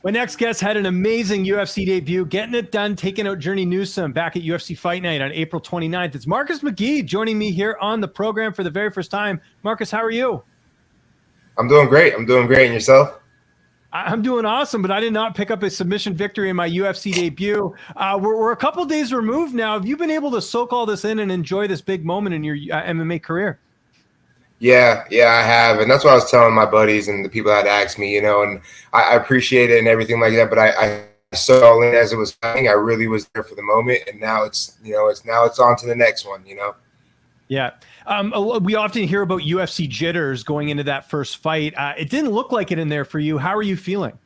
My next guest had an amazing UFC debut, getting it done, taking out Journey Newsom back at UFC Fight Night on April 29th. It's Marcus McGhee joining me here on the program for the very first time. Marcus, how are you? I'm doing great. And yourself? I'm doing awesome, but I did not pick up a submission victory in my UFC debut. We're a couple days removed now. Have you been able to soak all this in and enjoy this big moment in your MMA career? Yeah, I have. And that's what I was telling my buddies and the people that asked me, and I appreciate it and everything like that. But I saw it as it was happening. I really was there for the moment. And now it's on to the next one, Yeah. We often hear about UFC jitters going into that first fight. It didn't look like it in there for you. How are you feeling?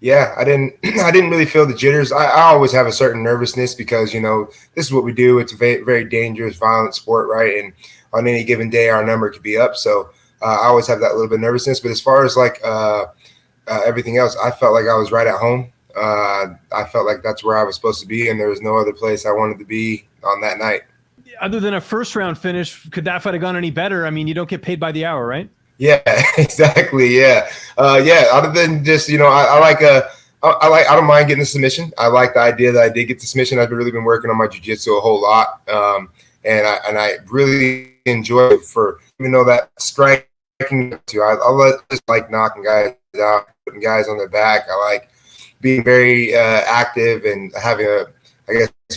Yeah, I didn't really feel the jitters. I always have a certain nervousness because, this is what we do. It's a very, very dangerous, violent sport, right? And on any given day, our number could be up. So I always have that little bit of nervousness. But as far as everything else, I felt like I was right at home. I felt like that's where I was supposed to be, and there was no other place I wanted to be on that night. Other than a first round finish, could that fight have gone any better? I mean, you don't get paid by the hour, right? Yeah, exactly. Yeah. Other than just, I don't mind getting the submission. I like the idea that I did get the submission. I've really been working on my jiu-jitsu a whole lot. And I really enjoy it even though that striking too. I just like knocking guys out, putting guys on their back. I like being very active and having a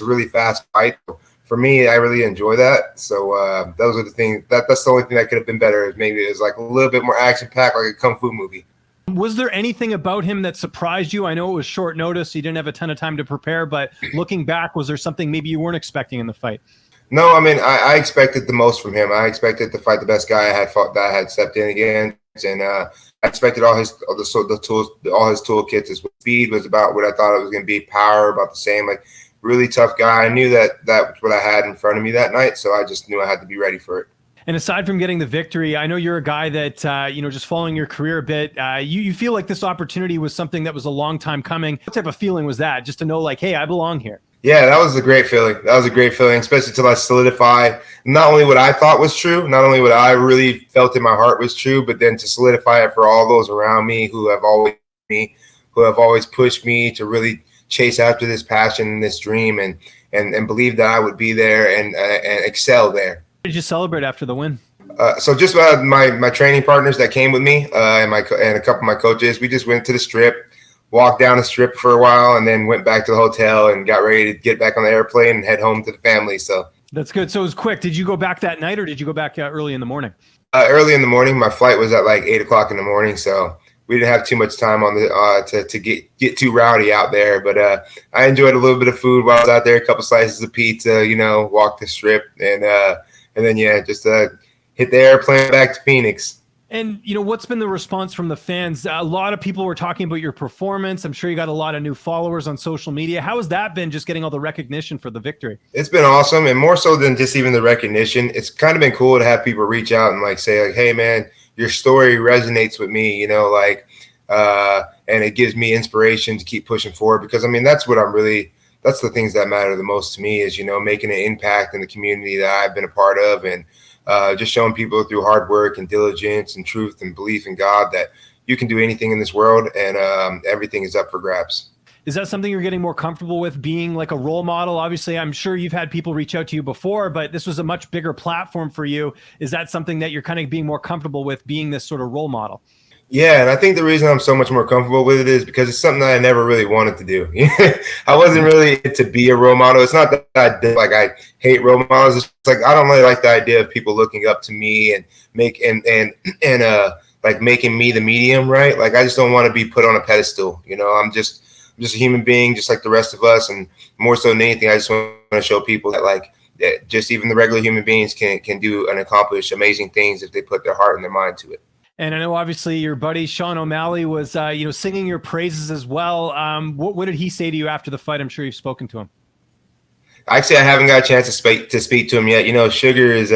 really fast fight. For me, I really enjoy that. So those are the things. That's the only thing that could have been better. Maybe it was like a little bit more action-packed, like a kung fu movie. Was there anything about him that surprised you? I know it was short notice. You didn't have a ton of time to prepare, but looking back, was there something maybe you weren't expecting in the fight? No, I mean, I expected the most from him. I expected to fight the best guy I had stepped in against, and I expected all his tools, all his toolkits. His speed was about what I thought it was going to be. Power about the same. Like, really tough guy. I knew that was what I had in front of me that night, so I just knew I had to be ready for it. And aside from getting the victory, I know you're a guy that, just following your career a bit, you feel like this opportunity was something that was a long time coming. What type of feeling was that? Just to know, like, hey, I belong here. Yeah, that was a great feeling. Especially till I solidify not only what I thought was true, not only what I really felt in my heart was true, but then to solidify it for all those around me who have always pushed me to really chase after this passion and this dream and believe that I would be there and excel there. What did you celebrate after the win? So just my training partners that came with me and a couple of my coaches, we just went to the strip, walked down the strip for a while, and then went back to the hotel and got ready to get back on the airplane and head home to the family. So that's good. So it was quick. Did you go back that night or did you go back early in the morning? Early in the morning. My flight was at like 8 o'clock in the morning. So we didn't have too much time on to get too rowdy out there. But I enjoyed a little bit of food while I was out there, a couple slices of pizza, walked the strip and then, just hit the airplane back to Phoenix. And, what's been the response from the fans? A lot of people were talking about your performance. I'm sure you got a lot of new followers on social media. How has that been, just getting all the recognition for the victory? It's been awesome. And more so than just even the recognition, it's kind of been cool to have people reach out and say, hey, man, your story resonates with me, and it gives me inspiration to keep pushing forward. Because, I mean, that's the things that matter the most to me is, making an impact in the community that I've been a part of and just showing people through hard work and diligence and truth and belief in God that you can do anything in this world and everything is up for grabs. Is that something you're getting more comfortable with, being like a role model? Obviously, I'm sure you've had people reach out to you before, but this was a much bigger platform for you. Is that something that you're kind of being more comfortable with, being this sort of role model? Yeah, and I think the reason I'm so much more comfortable with it is because it's something that I never really wanted to do. I wasn't really to be a role model. It's not that I hate role models. It's like I don't really like the idea of people looking up to me and making me the medium, right? Like I just don't want to be put on a pedestal. I'm just a human being, just like the rest of us, and more so than anything, I just want to show people that just even the regular human beings can do and accomplish amazing things if they put their heart and their mind to it. And I know obviously your buddy Sean O'Malley was, singing your praises as well. What did he say to you after the fight? I'm sure you've spoken to him. Actually, I haven't got a chance to speak to him yet. Sugar is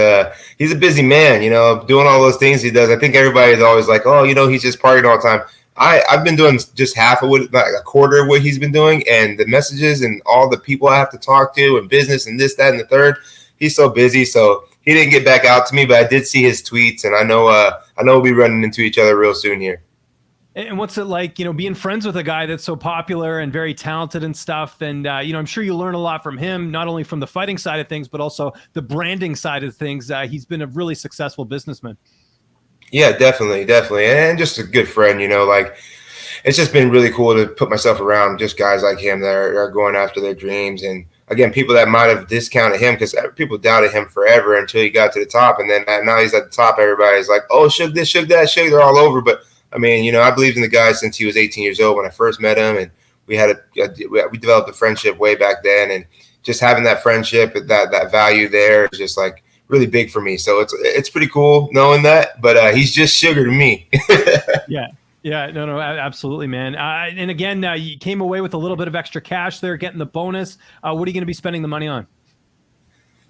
he's a busy man. Doing all those things he does. I think everybody's always like, oh, he's just partying all the time. I've been doing just half of a quarter of what he's been doing, and the messages and all the people I have to talk to and business and this, that, and the third. He's so busy, so he didn't get back out to me, but I did see his tweets, and I know we'll be running into each other real soon here. And what's it like, being friends with a guy that's so popular and very talented and stuff? And, I'm sure you learn a lot from him, not only from the fighting side of things, but also the branding side of things. He's been a really successful businessman. Yeah, definitely, definitely, and just a good friend. Like it's just been really cool to put myself around just guys like him that are going after their dreams. And again, people that might have discounted him because people doubted him forever until he got to the top, and then now he's at the top. Everybody's like, "Oh, shook this, shook that, shook." They're all over. But I mean, I believed in the guy since he was 18 years old when I first met him, and we developed a friendship way back then, and just having that friendship, that value there is just like really big for me. So it's pretty cool knowing that. But he's just sugar to me. Yeah. Yeah, no, absolutely, man. And again, you came away with a little bit of extra cash there, getting the bonus. What are you going to be spending the money on?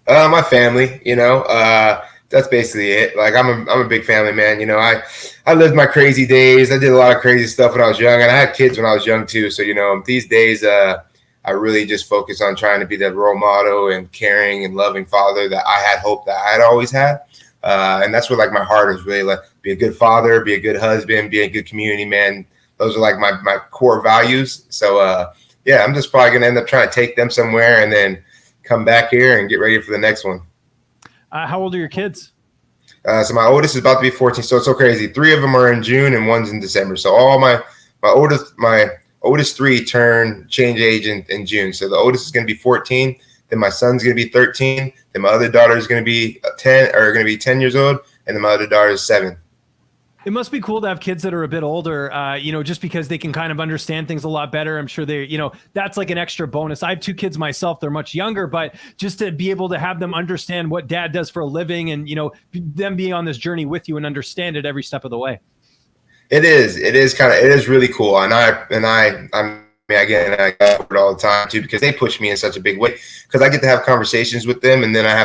My family, that's basically it. Like I'm a big family man. I lived my crazy days. I did a lot of crazy stuff when I was young, and I had kids when I was young too. So these days, I really just focus on trying to be that role model and caring and loving father that I had hoped that I had always had. And that's where like my heart is really like be a good father, be a good husband, be a good community man. Those are like my core values. So yeah, I'm just probably gonna end up trying to take them somewhere and then come back here and get ready for the next one. How old are your kids? So my oldest is about to be 14. So it's so crazy. 3 of them are in June and 1's in December. So all my oldest 3 change age in June. So the oldest is going to be 14. Then my son's going to be 13. Then my other daughter is going to be 10 years old. And then my other daughter is 7. It must be cool to have kids that are a bit older, just because they can kind of understand things a lot better. I'm sure that's like an extra bonus. I have 2 kids myself. They're much younger, but just to be able to have them understand what dad does for a living and, them being on this journey with you and understand it every step of the way. It is really cool. And I go over it all the time too, because they push me in such a big way because I get to have conversations with them. And then I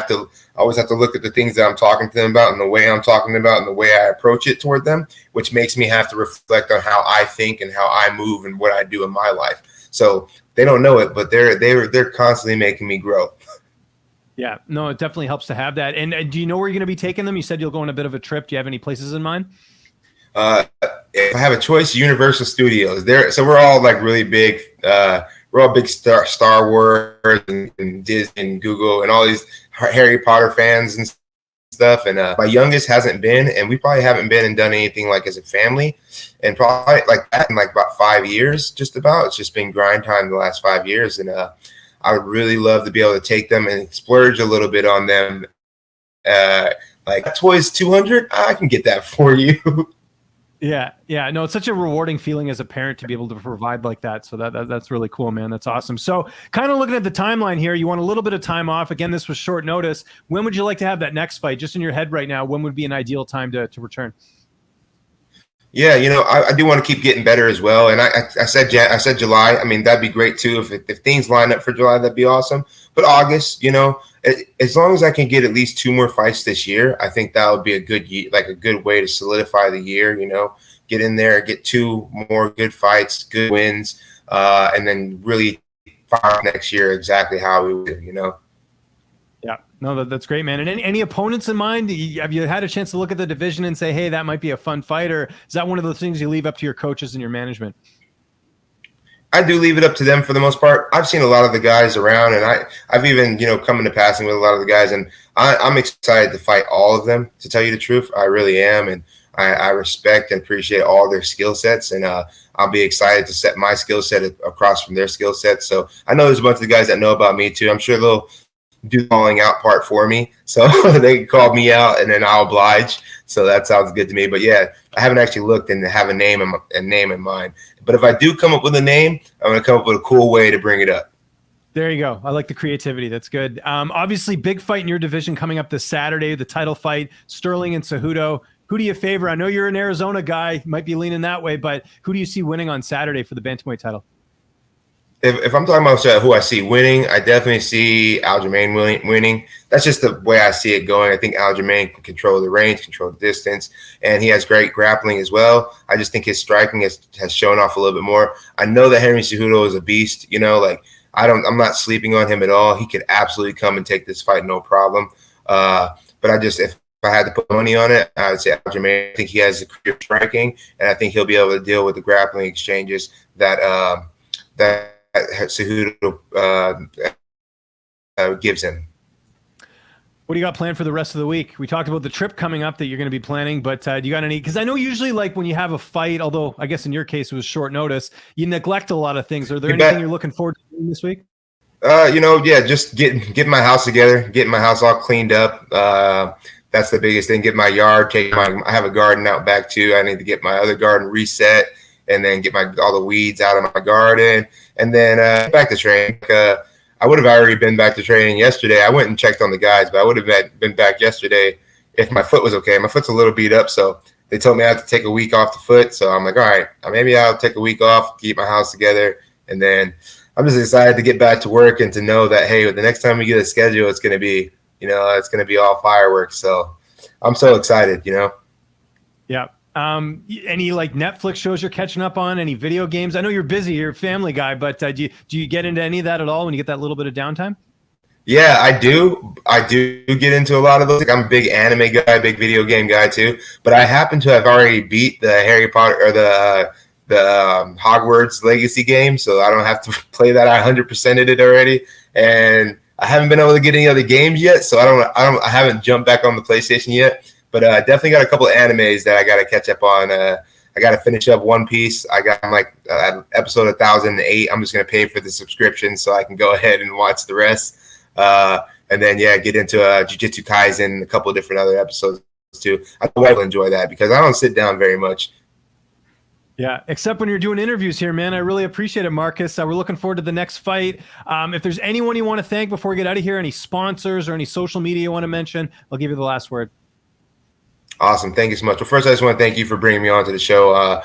always have to look at the things that I'm talking to them about and the way I'm talking about and the way I approach it toward them, which makes me have to reflect on how I think and how I move and what I do in my life. So they don't know it, but they're constantly making me grow. Yeah, no, it definitely helps to have that. And do you know where you're going to be taking them? You said you'll go on a bit of a trip. Do you have any places in mind? If I have a choice, Universal Studios. So we're all like really big. We're all big Star Wars and Disney and Google and all these Harry Potter fans and stuff. And my youngest hasn't been, and we probably haven't been and done anything like as a family, and probably like that in like about 5 years. Just about. It's just been grind time the last 5 years, and I would really love to be able to take them and splurge a little bit on them. Like toys 200, I can get that for you. Yeah. No, it's such a rewarding feeling as a parent to be able to provide like that. So that's really cool, man. That's awesome. So kind of looking at the timeline here, you want a little bit of time off. Again, this was short notice. When would you like to have that next fight? Just in your head right now, when would be an ideal time to return? Yeah, I do want to keep getting better as well. And I said July. I mean, that'd be great too. If things line up for July, that'd be awesome. But August, as long as I can get at least 2 more fights this year, I think that would be a good way to solidify the year. Get in there, get 2 more good fights, good wins, and then really fight next year exactly how we would. Yeah, no, that's great, man. And any opponents in mind? Have you had a chance to look at the division and say, hey, that might be a fun fight? Or is that one of those things you leave up to your coaches and your management? I do leave it up to them for the most part. I've seen a lot of the guys around, and I've even, come into passing with a lot of the guys, and I'm excited to fight all of them, to tell you the truth. I really am, and I respect and appreciate all their skill sets, and I'll be excited to set my skill set across from their skill set. So I know there's a bunch of the guys that know about me too. I'm sure they'll do the calling out part for me, so they can call me out, and then I'll oblige. So that sounds good to me. But yeah, I haven't actually looked and have a name in mind. But if I do come up with a name, I'm going to come up with a cool way to bring it up. There you go. I like the creativity. That's good. Obviously, big fight in your division coming up this Saturday, the title fight, Sterling-Cejudo. Who do you favor? I know you're an Arizona guy, might be leaning that way, but who do you see winning on Saturday for the bantamweight title? If I'm talking about who I see winning, I definitely see Aljamain winning. That's just the way I see it going. I think Aljamain can control the range, control the distance, and he has great grappling as well. I just think his striking has shown off a little bit more. I know that Henry Cejudo is a beast. I'm not sleeping on him at all. He could absolutely come and take this fight, no problem. But if I had to put money on it, I would say Aljamain. I think he has the career striking, and I think he'll be able to deal with the grappling exchanges that Cejudo gives him. What do you got planned for the rest of the week? We talked about the trip coming up that you're going to be planning, but do you got any? Because I know usually, like when you have a fight, although I guess in your case it was short notice, you neglect a lot of things. Are there anything you're looking forward to doing this week? Just getting my house together, getting my house all cleaned up. That's the biggest thing. Get my yard, I have a garden out back too. I need to get my other garden reset, and then get all the weeds out of my garden, and then back to training. I would have already been back to training yesterday. I went and checked on the guys, but I would have been back yesterday if my foot was okay. My foot's a little beat up, so they told me I have to take a week off the foot. So I'm like, all right, maybe I'll take a week off, keep my house together, and then I'm just excited to get back to work and to know that, hey, the next time we get a schedule, it's going to be, it's going to be all fireworks. So I'm so excited, Yeah. Any like Netflix shows you're catching up on? Any video games? I know you're busy, you're a family guy, but do you get into any of that at all when you get that little bit of downtime? Yeah, I do. I do get into a lot of those. Like, I'm a big anime guy, big video game guy too. But I happen to have already beat the Harry Potter or the Hogwarts Legacy game, so I don't have to play that. I 100%ed it already, and I haven't been able to get any other games yet. So I haven't jumped back on the PlayStation yet. But definitely got a couple of animes that I got to catch up on. I got to finish up One Piece. I'm like episode 1008. I'm just going to pay for the subscription so I can go ahead and watch the rest. And then, get into Jujutsu Kaisen and a couple of different other episodes too. I will enjoy that because I don't sit down very much. Yeah, except when you're doing interviews here, man. I really appreciate it, Marcus. We're looking forward to the next fight. If there's anyone you want to thank before we get out of here, any sponsors or any social media you want to mention, I'll give you the last word. Awesome. Thank you so much. Well, first, I just want to thank you for bringing me on to the show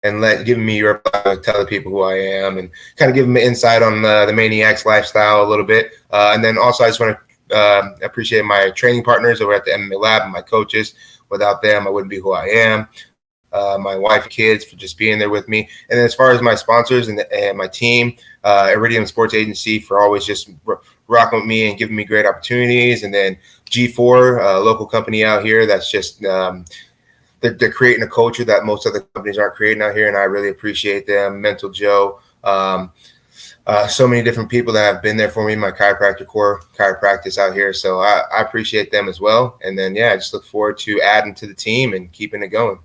and giving me your tell the people who I am and kind of give them insight on the Maniacs lifestyle a little bit. And then also, I just want to appreciate my training partners over at the MMA Lab and my coaches. Without them, I wouldn't be who I am. My wife and kids for just being there with me. And then as far as my sponsors and my team, Iridium Sports Agency for always just rocking with me and giving me great opportunities. And then G4, a local company out here that's just they're creating a culture that most other companies aren't creating out here, and I really appreciate them. Mental Joe, so many different people that have been there for me, my chiropractic out here. So I appreciate them as well. And then, I just look forward to adding to the team and keeping it going.